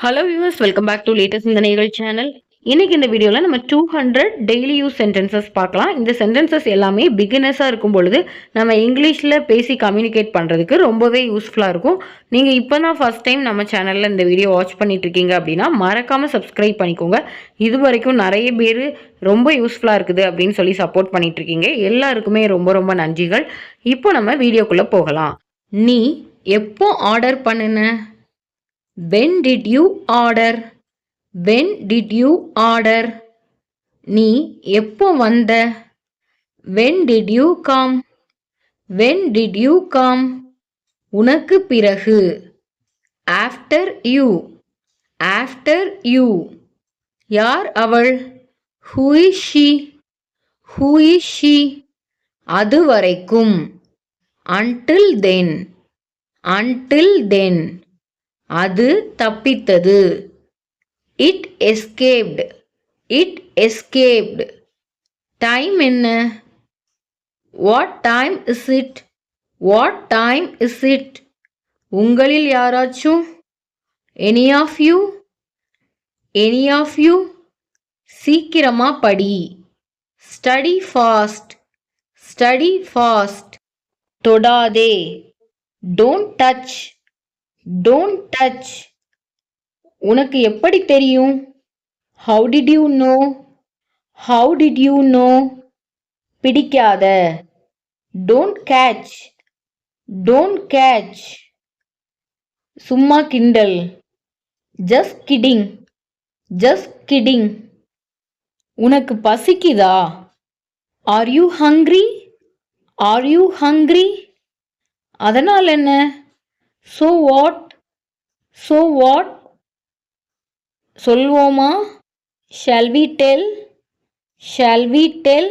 Hello viewers, welcome back to latest சிந்தனைகள் channel. இன்னைக்கு இந்த வீடியோவில் நம்ம 200 டெய்லி யூஸ் சென்டென்சஸ் பார்க்கலாம். இந்த சென்டென்சஸ் எல்லாமே பிகினர்ஸாக இருக்கும் பொழுது நம்ம இங்கிலீஷில் பேசி கம்யூனிகேட் பண்ணுறதுக்கு ரொம்பவே யூஸ்ஃபுல்லாக இருக்கும். நீங்கள் இப்போ தான் ஃபர்ஸ்ட் டைம் நம்ம சேனலில் இந்த வீடியோ வாட்ச் பண்ணிட்டு இருக்கீங்க அப்படின்னா மறக்காமல் சப்ஸ்கிரைப் பண்ணிக்கோங்க. இது வரைக்கும் நிறைய பேர் ரொம்ப யூஸ்ஃபுல்லாக இருக்குது அப்படின்னு சொல்லி சப்போர்ட் பண்ணிட்டு இருக்கீங்க. எல்லாருக்குமே ரொம்ப ரொம்ப நன்றிகள். இப்போ நம்ம வீடியோக்குள்ளே போகலாம். நீ எப்போ ஆர்டர் பண்ணுன? When did you order? When did you order? நீ எப்போ வந்த? When did you come? When did you come? உனக்கு பிறகு. After you. After you. யார் அவள்? Who is she? Who is she? அது வரைக்கும். Until then. Until then. அது தப்பித்தது. It escaped. It escaped. Time என்ன? What time is it? What time is it? உங்களில் யாராச்சும்? Any of you? Any of you? சீக்கிரமா படி. Study fast. Study fast. தொடாதே. Don't touch. Don't touch. உனக்கு எப்படி தெரியும்? How did you know? How did you know? பிடிக்காத. Don't catch. Don't catch. சும்மா கிண்டல். Just kidding. Just kidding. உனக்கு பசிக்குதா? Are you hungry? Are you hungry? அதனால் என்ன? So what? So what? சொல்வோமா? Shall we tell? Shall we tell?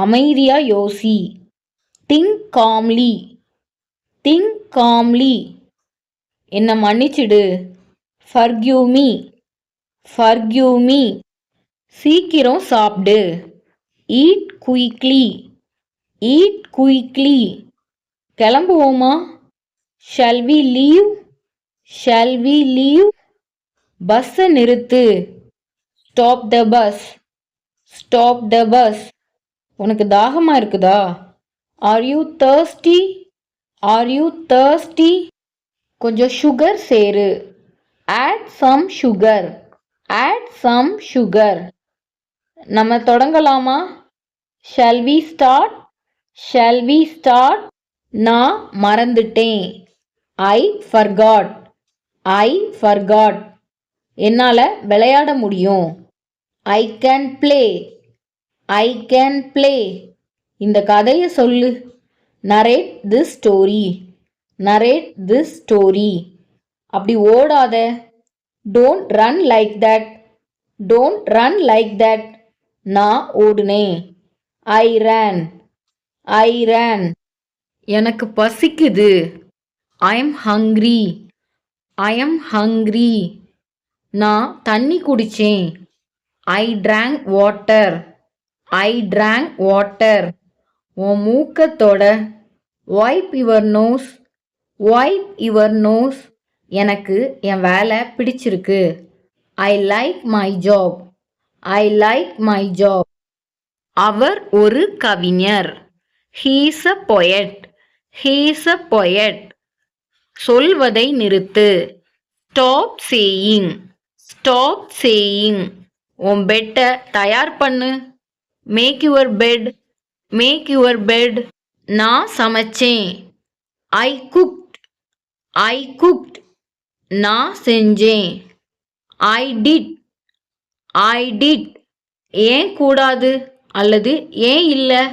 அமைதியா யோசி. Think calmly. Think calmly. என்ன மன்னிச்சிடு. Forgive me. Forgive me. சீக்கிரம் சாப்பிடு. Eat quickly. Eat quickly. கிளம்புவோமா? Shall we leave? Shall we leave? பஸ்ஸை நிறுத்து. Stop the bus. Stop the bus. உனக்கு தாகமா இருக்குதா? Are you thirsty? Are you thirsty? கொஞ்சம் சுகர் சேரு. Add some sugar. Add some sugar. நம்ம தொடங்கலாமா? Shall we start? Shall we start? நான் மறந்துட்டேன். I forgot. I forgot. என்னால விளையாட முடியும். I can play. I can play. இந்த கதையை சொல்லு. Narrate this story. Narrate this story. அப்படி ஓடாத. Don't run like that. Don't run like that. நான் ஓடுனேன். I ran. I ran. எனக்கு பசிக்குது. I am hungry. I am hungry. நான் தண்ணி குடிச்சேன். I drank water. I drank water. உன் மூக்கத்தோட. Wipe your nose. Wipe your nose. எனக்கு என் வேலை பிடிச்சிருக்கு. I like my job. I like my job. அவர் ஒரு கவிஞர். He is a poet. He is a poet. சொல்வதை நிறுத்து. Stop saying. Stop saying. உன் பெட்டை தயார் பண்ணு. Make your bed. Make your bed. நான் சமைச்சேன். I cooked. I cooked. நான் செஞ்சேன். I did. I did. ஏன் கூடாது அல்லது ஏன் இல்லை?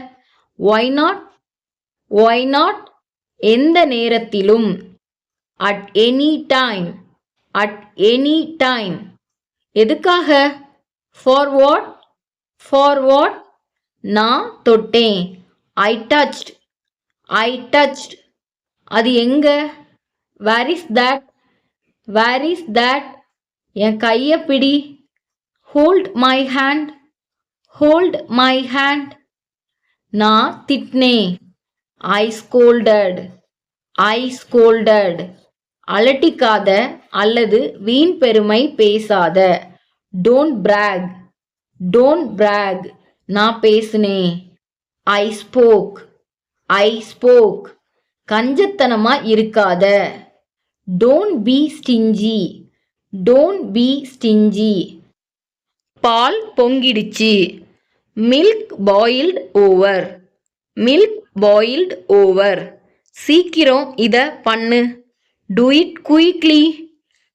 Why not? Why not? எந்த நேரத்திலும். At any time. At any time. எதுக்காக? For what? For what? நான் தொட்டேன். I touched. I touched. அது எங்க? Where is that? Where is that? என் கையை பிடி. Hold my hand. Hold my hand. நான் திட்டினேன். I scolded. I scolded. அலட்டிக்காத அல்லது வீண் பெருமை பேசாத. Don't brag. Don't brag. நான் பேசுனேன். I spoke. I spoke. கஞ்சத்தனமா இருக்காத. Don't be stingy. Don't be stingy. பால் பொங்கிடுச்சு. Milk boiled over. Milk boiled over. சீக்கிரம் இத பண்ணு. Do it quickly.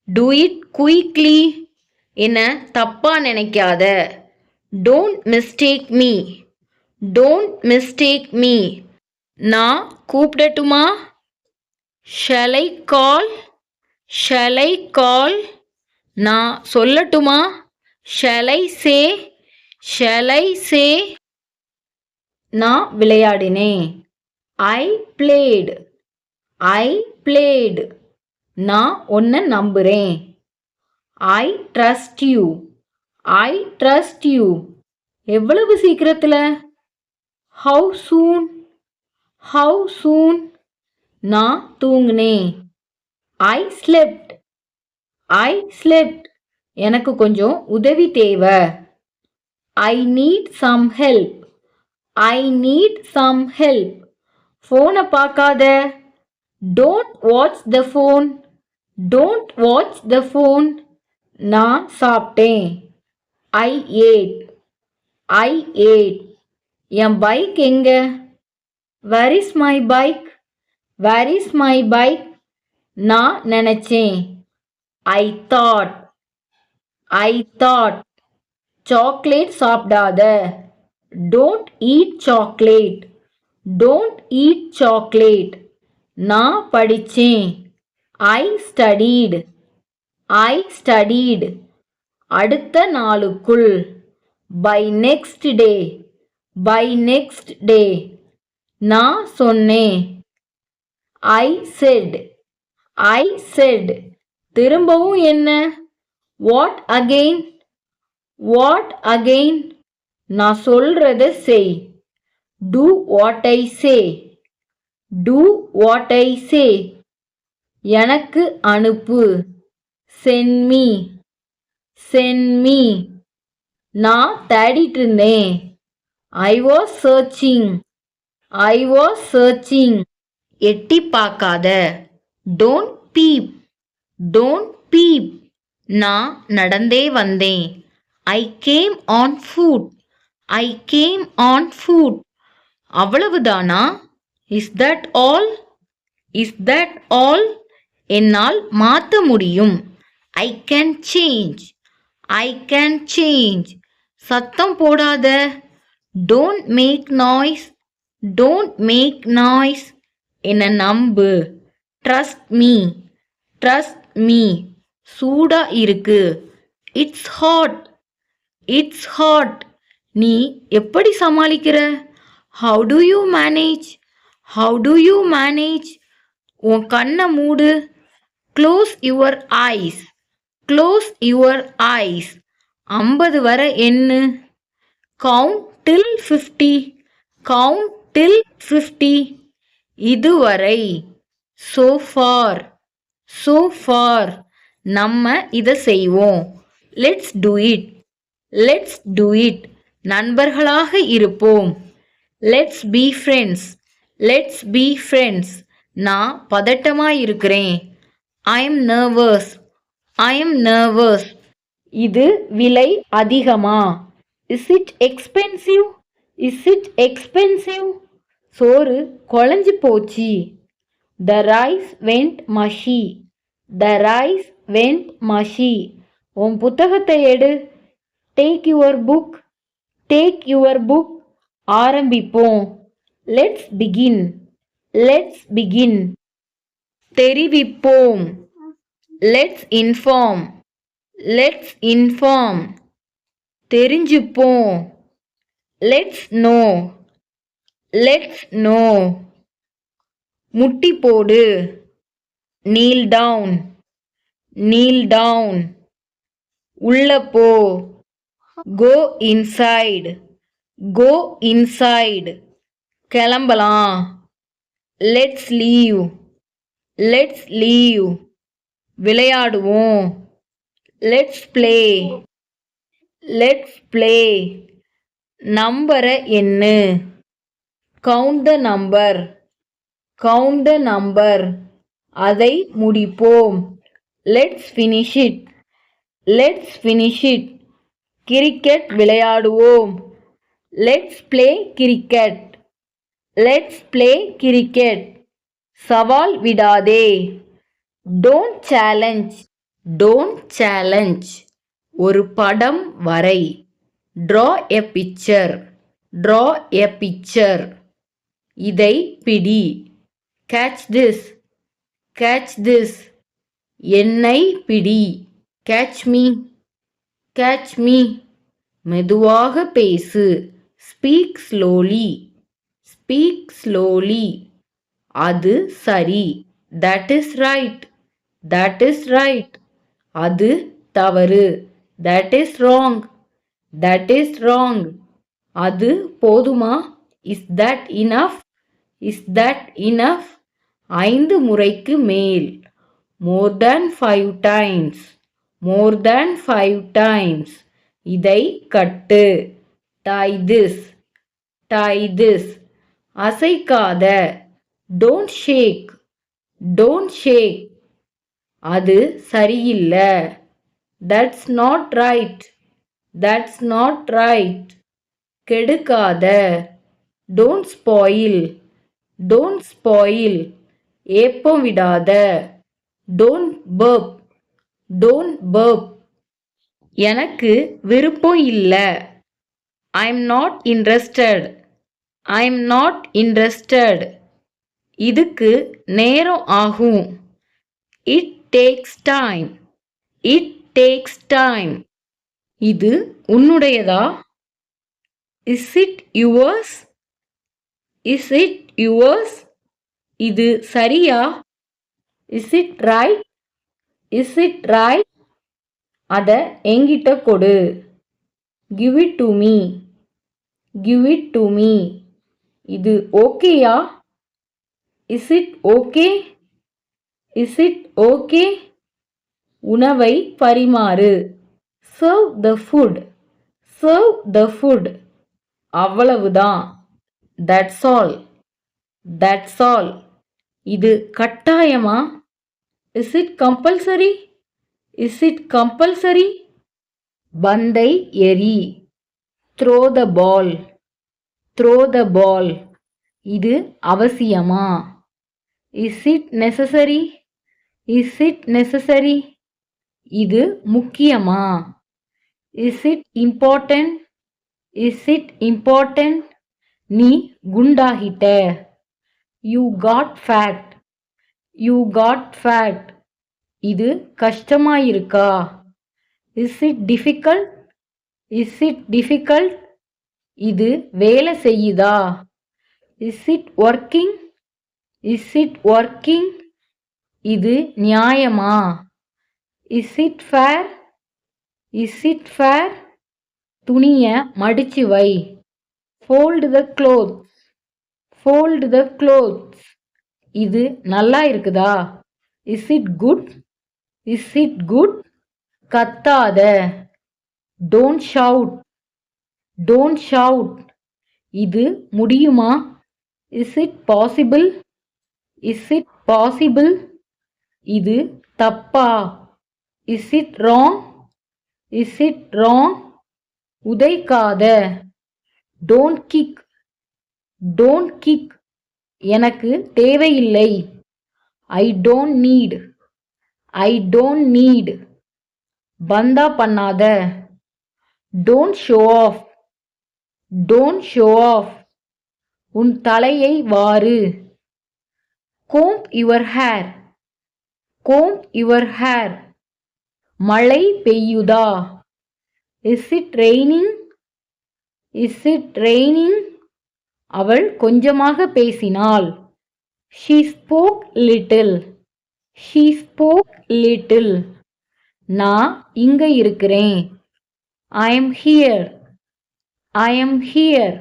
Do it quickly. என்ன தப்பா நினைக்காத. Don't mistake me. Don't mistake me. நான் கூப்பிடட்டுமா? Shall I call? Shall I call? நான் சொல்லட்டுமா? Shall I say? Shall I say? நான் விளையாடினேன். I played. I played. நான் உன்னை நம்புறேன். I trust you. I trust you. எவ்வளவு சீக்கிரத்துல? How soon? How soon? நான் தூங்குனேன். ஐ ஸ்லெப்ட். ஐ ஸ்லெப்ட். எனக்கு கொஞ்சம் உதவி தேவை. I need some help. I need some help. ஃபோனை பார்க்காத. Don't watch the phone. Don't watch the phone. நான் சாப்பிட்டேன். I ate. I ate. என் பைக் எங்க? Where is my bike? Where is my bike? நான் நினைச்சேன். I thought. I thought. Chocolate சாப்பிடாத. Don't eat chocolate. Don't eat chocolate. நான் படித்தேன். I studied. I studied. அடுத்த நாளுக்குள். By next day. By next day. நான் சொன்னேன். ஐ செட். I said. திரும்பவும் என்ன? What again? What again? நான் சொல்றத செய். Do what I say. Do what I say. எனக்கு அனுப்பு. Send me. Send me. நான் தேடிட்டு இருந்தேன். I was searching. I was searching. எட்டி பார்க்காத. Don't peep. Don't peep. நான் நடந்தே வந்தேன். I came on foot. I came on foot. அவ்வளவுதானா? Is that all? Is that all? என்னால் மாற்ற முடியும். I can change. I can change. சத்தம் போடாத. Don't make noise. Don't make noise. என்னை நம்பு. Trust me. Trust me. சூடா இருக்கு. It's hot. It's hot. நீ எப்படி சமாளிக்கிற? How do you manage? How do you manage? உன் கண்ணை மூடு. Close your eyes. Close your eyes. 50 வரை எண்ணு. Count till 50. Count till 50. இதுவரை. so far. so far. நம்ம இதை செய்வோம். Let's do it. Let's do it. நண்பர்களாக இருப்போம். Let's be friends. Let's be friends. நான் பதட்டமாக இருக்கிறேன். I am nervous. I am nervous. இது விலை அதிகமா? Is it expensive? Is it expensive? சோறு குழஞ்சி போச்சு. The rice went mushy. The rice went mushy. உன் புத்தகத்தை எடு. Take your book. Take your book. ஆரம்பிப்போம். Let's begin. Let's begin. தெரிவிப்போம். Let's inform. Let's inform. தெரிஞ்சுப்போம். Let's know. Let's know. முட்டி போடு. Kneel down. Kneel down. உள்ள போ. Go inside. Go inside. கிளம்பலாம். Let's leave. Let's leave. விளையாடுவோம். Let's play. Let's play. நம்பரை எண்ணு. Count the number. Count the number. அதை முடிப்போம். Let's finish it. Let's finish it. Cricket விளையாடுவோம். Let's play cricket. Let's play cricket. சவால் விடாதே. Don't challenge. Don't challenge. ஒரு படம் வரை. Draw a picture. Draw a picture. இதை பிடி. Catch this. Catch this. என்னை பிடி. Catch me. Catch me. மெதுவாக பேசு. Speak slowly. Speak slowly. அது சரி. That is right. That is right. அது தவறு. That is wrong. That is wrong. அது போதுமா? Is that enough? Is that enough? 5 முறைக்கு மேல். More than 5 times. More than 5 times. இதை கட்டு. Tie this. Tie this. அசைக்காத. Don't shake. Don't shake. அது சரியில்லை. That's not right. That's not right. கெடுக்காத. Don't spoil. Don't spoil. ஏப்பம் விடாத. Don't burp. Don't burp. எனக்கு விருப்பம் இல்லை. I am not interested. I am not interested. இதுக்கு நேரம் ஆகும். It takes time. It takes time. இது உன்னுடையதா? Is it yours? Is it yours? இது சரியா? Is it right? Is it right? அதை என்கிட்ட கொடு. Give it to me. Give it to me. இது ஓகேயா? Is it okay? Is it okay? உணவை பரிமாறு. Serve the food. Serve the food. அவ்வளவுதான். That's all. That's all. இது கட்டாயமா? Is it compulsory? Is it compulsory? பந்தை எறி. த்ரோ த பால். Throw த ball. இது அவசியமா? Is it necessary? Is it necessary? இது முக்கியமா? Is it important? Is it important? நீ குண்டாகிட்ட. You got fat. You got fat. இது கஷ்டமாயிருக்கா? Is it difficult? Is it difficult? இது வேலை செய்யுதா? Is it working? Is it working? இது நியாயமா? Is it fair? Is it fair? துணியை மடிச்சு வை. Fold the clothes. Fold the clothes. இது நல்லா இருக்குதா? Is it good? Is it good? கத்தாத. Don't shout. Don't shout. இது முடியுமா? Is it possible? Is it possible? இது தப்பா? Is it wrong? Is it wrong? உதைக்காத. Don't kick. Don't kick. எனக்கு தேவையில்லை. I don't need. I don't need. பந்தா பண்ணாத. Don't show off. Don't show off. உன் தலையை வாரு. Comb your hair. Comb your hair. மழை பெய்யுதா? Is it raining? Is it raining? அவள் கொஞ்சமாக பேசினாள். She spoke little. She spoke little. நான் இங்க இருக்கிறேன். I am here. I am here.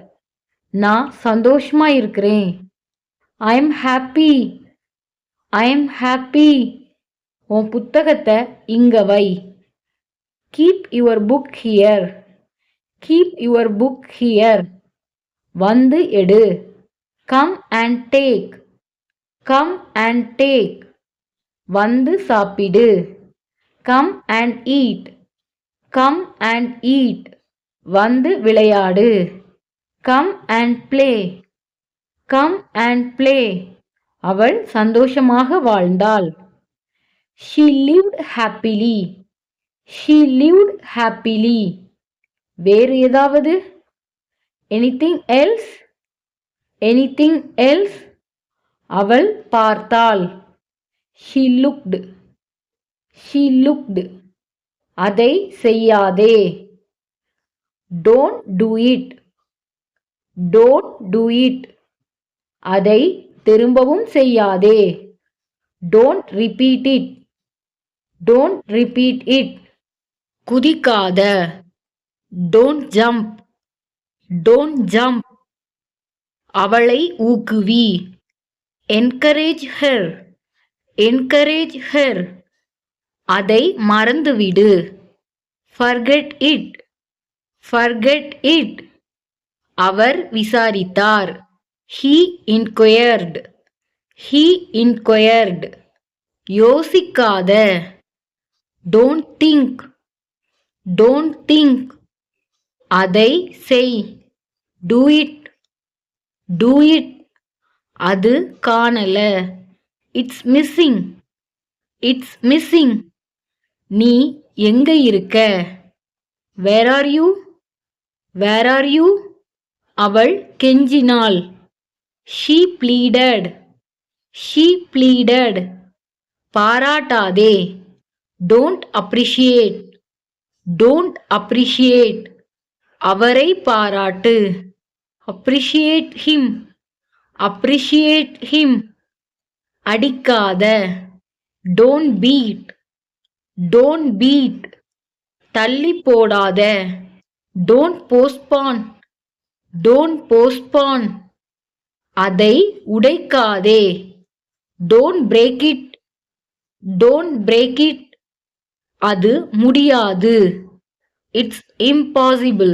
நான் சந்தோஷமா இருக்கிறேன். I am happy. I am happy. உன் புத்தகத்தை இங்க வை. Keep your book here. Keep your book here. வந்து எடு. Come and take. Come and take. வந்து சாப்பிடு. Come and eat. Come and eat. வந்து விளையாடு. Come and play. Come and play. அவள் சந்தோஷமாக வாழ்ந்தாள். She lived happily. She lived happily. வேறு ஏதாவது? Anything else? Anything else? அவள் பார்த்தாள். She looked. She looked. அதை செய்யாதே. Don't do it. Don't do it. அதை திரும்பவும் செய்யாதே. Don't repeat it. Don't repeat it. குதிக்காத. Don't jump. Don't jump. அவளை ஊக்குவி. Encourage her. Encourage her. அதை மறந்துவிடு. Forget it. Forget it. அவர் விசாரித்தார். He inquired. He inquired. யோசிக்காத. Don't think. Don't think. அதை செய். Do it. Do it. அது காணல. It's missing. It's missing. நீ எங்க இருக்க? Where are you? Where are you? அவள் கெஞ்சினாள். She pleaded. She pleaded. பாராட்டாதே. Don't appreciate. Don't appreciate. அவரை பாராட்டு. Appreciate him. Appreciate him. அடிக்காத. Don't beat. Don't beat. தள்ளி போடாத. Don't postpone. Don't postpone. அதை உடைக்காதே. Don't break it. Don't break it. அது முடியாது. It's impossible.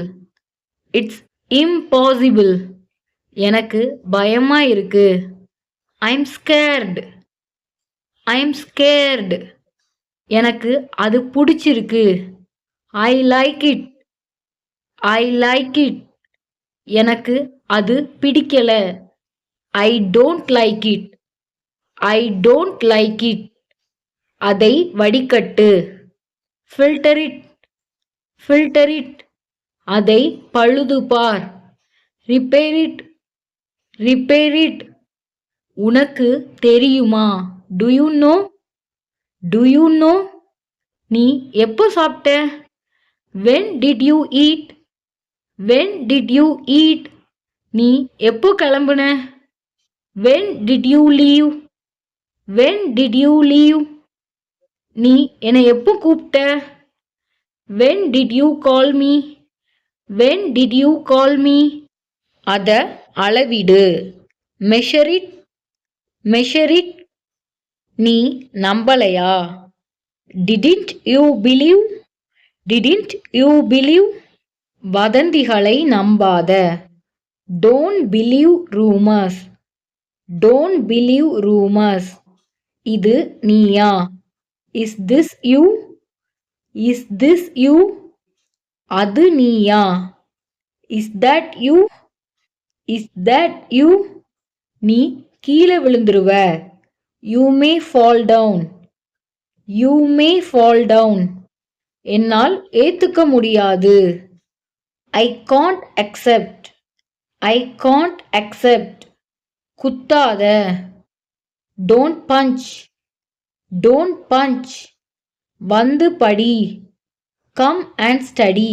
It's impossible. எனக்கு பயமா இருக்கு. I'm scared. I'm scared. எனக்கு அது பிடிச்சிருக்கு. I like it. I like it. எனக்கு அது பிடிக்கல. I don't like it. I don't like it. அதை வடிகட்டு. Filter it. Filter it. அதை பழுதுபார். Repair it. Repair it. உனக்கு தெரியுமா? Do you know? Do you know? நீ எப்போ சாப்பிட்ட? When did you eat? When did you eat? நீ எப்போ கிளம்புன? When did you leave? When did you leave? நீ என்னை எப்போ கூப்பிட்ட? When did you call me? When did you call me? அத அளவிடு. Measure it. Measure it. நீ நம்பலையா? Didn't you believe? Didn't you believe? வதந்திகளை நம்பாத. Don't believe rumors. Don't believe rumors. இது நீயா? Is this you? Is this you? அது நீயா? Is that you? Is that you? நீ கீழே விழுந்துருவ. You may fall down. You may fall down. என்னால் ஏத்துக்க முடியாது. I can't accept. I can't accept. குத்தாத. Don't punch. Don't punch. வந்து படி. Come and study.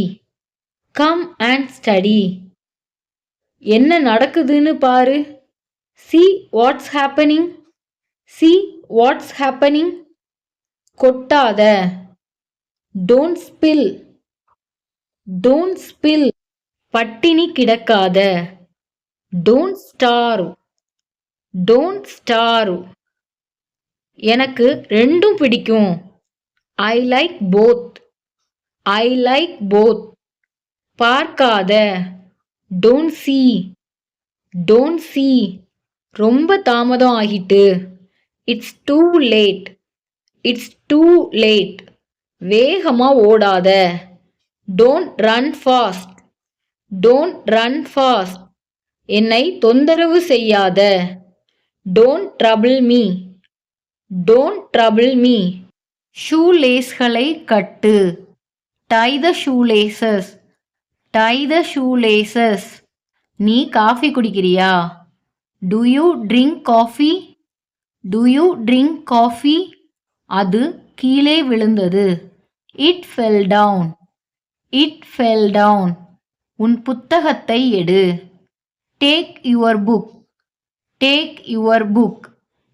Come and study. என்ன நடக்குதுன்னு பாரு. See what's happening. See what's happening. கொட்டாத. Don't spill. Don't spill. பட்டினி கிடக்காத. Don't starve. Don't starve. எனக்கு ரெண்டும் பிடிக்கும். I like both. I like both. பார்க்காத. Don't see. Don't see. ரொம்ப தாமதம் ஆகிட்டு. It's too late. It's too late. வேகமா ஓடாத. Don't run fast. Don't run fast. என்னை தொந்தரவு செய்யாத. Don't trouble me. Don't trouble me. Shoe லேஸ்களை கட்டு. Tie the shoe laces. Tie the shoe laces. நீ காஃபி குடிக்கிறியா? Do you drink coffee? Do you drink coffee? அது கீழே விழுந்தது. It fell down. It fell down. உன் புத்தகத்தை எடு. Take your book. Take your book.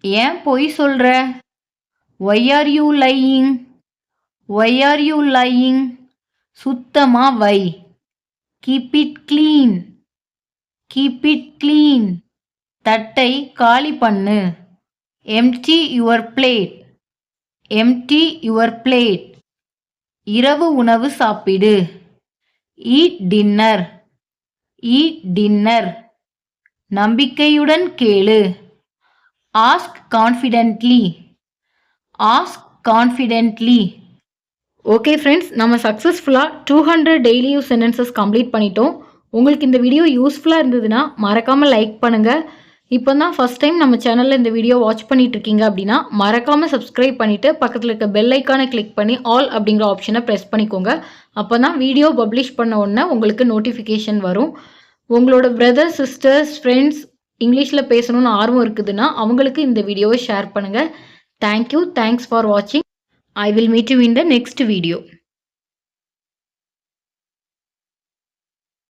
ஏன் பொய் சொல்ற? Why are you lying? Why are you lying? சுத்தமா வை. Keep it clean. Keep it clean. தட்டை காலி பண்ணு. Empty your plate. Empty your plate. இரவு உணவு சாப்பிடு. Eat dinner. Eat dinner. நம்பிக்கையுடன் கேளு. Ask confidently. Ask confidently. Okay friends, நம்ம சக்ஸஸ்ஃபுல்லாக 200 டெய்லி யூஸ் சென்டென்சஸ் கம்ப்ளீட் பண்ணிட்டோம். உங்களுக்கு இந்த வீடியோ யூஸ்ஃபுல்லாக இருந்ததுன்னா மறக்காமல் லைக் பண்ணுங்கள். இப்போ தான் ஃபஸ்ட் டைம் நம்ம சேனலில் இந்த வீடியோ வாட்ச் பண்ணிட்டு இருக்கீங்க அப்படின்னா மறக்காமல் சப்ஸ்கிரைப் பண்ணிவிட்டு பக்கத்தில் இருக்க பெல் ஐக்கானை கிளிக் பண்ணி ஆல் அப்படிங்கிற ஆப்ஷனை ப்ரெஸ் பண்ணிக்கோங்க. அப்போ தான் வீடியோ பப்ளிஷ் பண்ண உடனே உங்களுக்கு நோட்டிஃபிகேஷன் வரும். உங்களோட பிரதர்ஸ், சிஸ்டர்ஸ், ஃப்ரெண்ட்ஸ் இங்கிலீஷில் பேசணும்னு ஆர்வம் இருக்குதுன்னா அவங்களுக்கு இந்த வீடியோவை ஷேர் பண்ணுங்கள். தேங்க்யூ. தேங்க்ஸ் ஃபார் வாட்சிங். I will meet you in the next video.